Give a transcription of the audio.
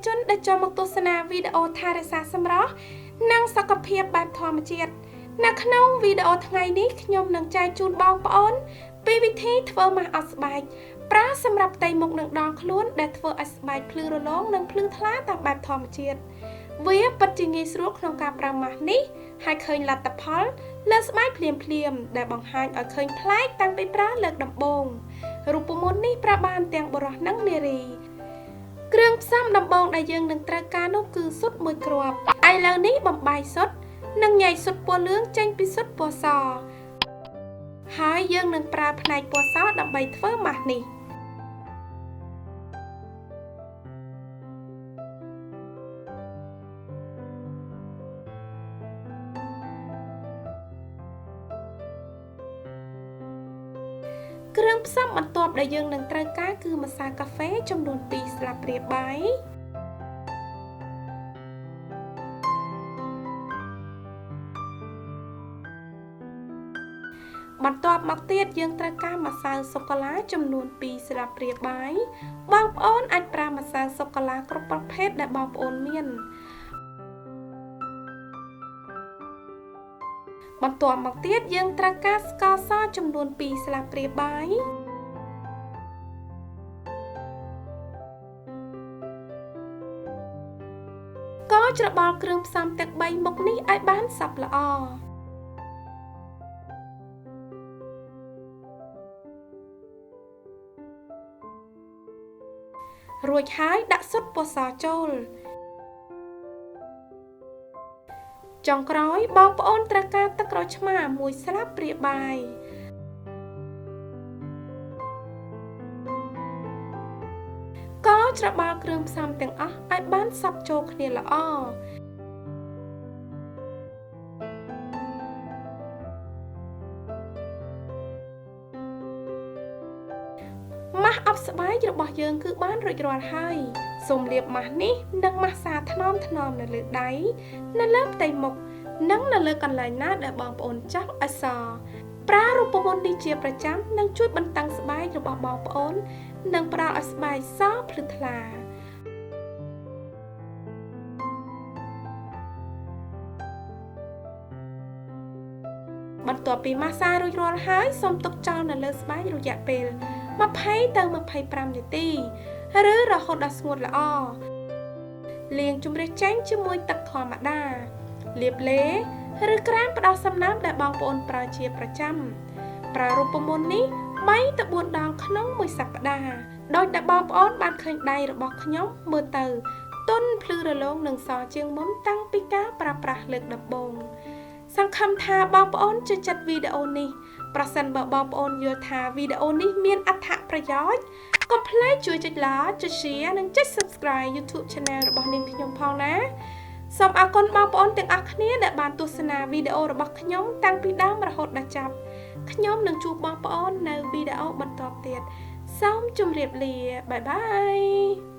ជនដែលចូលមកទស្សនាវីដេអូថែរក្សាសម្រស់និងសុខភាពបែបធម្មជាតិនៅក្នុងវីដេអូថ្ងៃនេះខ្ញុំនឹងចែកជូនបងប្អូនពីវិធីធ្វើម៉ាស់អត់ស្បែកប្រើសម្រាប់ផ្ទៃមុខនិងដងខ្លួនដែលធ្វើឲ្យស្បែកភ្លឺរលោងនិងភ្លឺថ្លាតាមបែបធម្មជាតិវាពិតជាងាយស្រួលក្នុងការប្រើម៉ាស់នេះហើយឃើញលទ្ធផលលើស្បែកភ្លាមដែលបង្ហាញឲ្យឃើញប្លែកតាំងពីប្រើលើកដំបូងរូបមន្តនេះប្រើបានទាំងបុរសនិងនារីគ្រឿងផ្សំដំបូងដែលយើងនឹងត្រូវការនោះគឺស៊ុតមួយគ្រាប់ឥឡូវនេះបំបាយស៊ុតនិងញ៉ៃស៊ុតពណ៌លឿងចេញពីស៊ុតពណ៌សហើយយើងនឹងប្រើផ្នែកពណ៌សដើម្បីធ្វើម៉ាស់នេះគ្រឿងផ្សំបន្ទាប់ដែលយើងនឹងត្រូវការគឺម្សៅកាហ្វេចំនួន2ស្លាបព្រាបាយបន្ទាប់មកទៀតយើងត្រូវការម្សៅសូកូឡាចំនួន2ស្លាបព្រាបាយបងប្អូនអាចប្រើម្សៅសូកូឡាគ្រប់ប្រភេទដែលបងប្អូនមានបន្ទាប់មកទៀតយើងត្រូវការស្ករសចំនួន2ស្លាបព្រាបាយកូរច្របល់គ្រឿងផ្សំទាំង3មុខនេះឲ្យបានសព្វល្អរួចហើយដាក់ស៊ុតពណ៌សចូលចុងក្រោយបងប្អូនត្រូវការទឹកក្រូចឆ្មា1ស្លាបព្រាបាយកូរច្របល់គ្រឿងផ្សំទាំងអស់ឲ្យបានសព្វចូលគ្នាល្អម៉ាស់អប់ស្បែករបស់យើងគឺបានរួចរាល់ហើយសូមលាបម៉ាស់នេះនិងម៉ាស្សាថ្នមនៅលើដៃនៅលើផ្ទៃមុខនិងនៅលើកន្លែងណាដែលបងប្អូនចង់ឲ្យសប្រើរូបមន្តនេះជាប្រចាំនឹងជួយបន្តឹងស្បែករបស់បងប្អូននិងផ្ដល់ឲ្យស្បែកសភ្លឺថ្លាបន្ទាប់ពីម៉ាស្សារួចរាល់ហើយសូមទុកចោលនៅលើស្បែករយៈពេល20ទៅ25នាទីឬរហូតដល់ស្ងួតល្អលាងជម្រះចេញជាមួយទឹកធម្មតាលាបឡេឬក្រែមផ្ដោះសំណើមដែលបងប្អូនប្រើជាប្រចាំប្រើរូបមន្តនេះ3ទៅ4ដងក្នុងមួយសប្តាហ៍ដោយដែលបងប្អូនបានឃើញដៃរបស់ខ្ញុំមើលទៅទន់ភ្លឺរលោងនិងសជាងមុនតាំងពីការប្រើប្រាស់លើកដំបូងសង្ឃឹមថាបងប្អូនចូលចិត្តវីដេអូនេះប្រសិនបើបងប្អូនយល់ថាវីដេអូនេះមានអត្ថប្រយោជន៍កុំភ្លេចជួយចុច like ចុច share និងចុច subscribe YouTube Channel របស់នាងខ្ញុំផងណាសូមអរគុណបងប្អូនទាំងអស់គ្នាដែលបានទស្សនាវីដេអូរបស់ខ្ញុំតាំងពីដើមរហូតដល់ចប់ខ្ញុំនឹងជួបបងប្អូននៅវីដេអូបន្តទៀតសូមជម្រាបលាបាយបាយ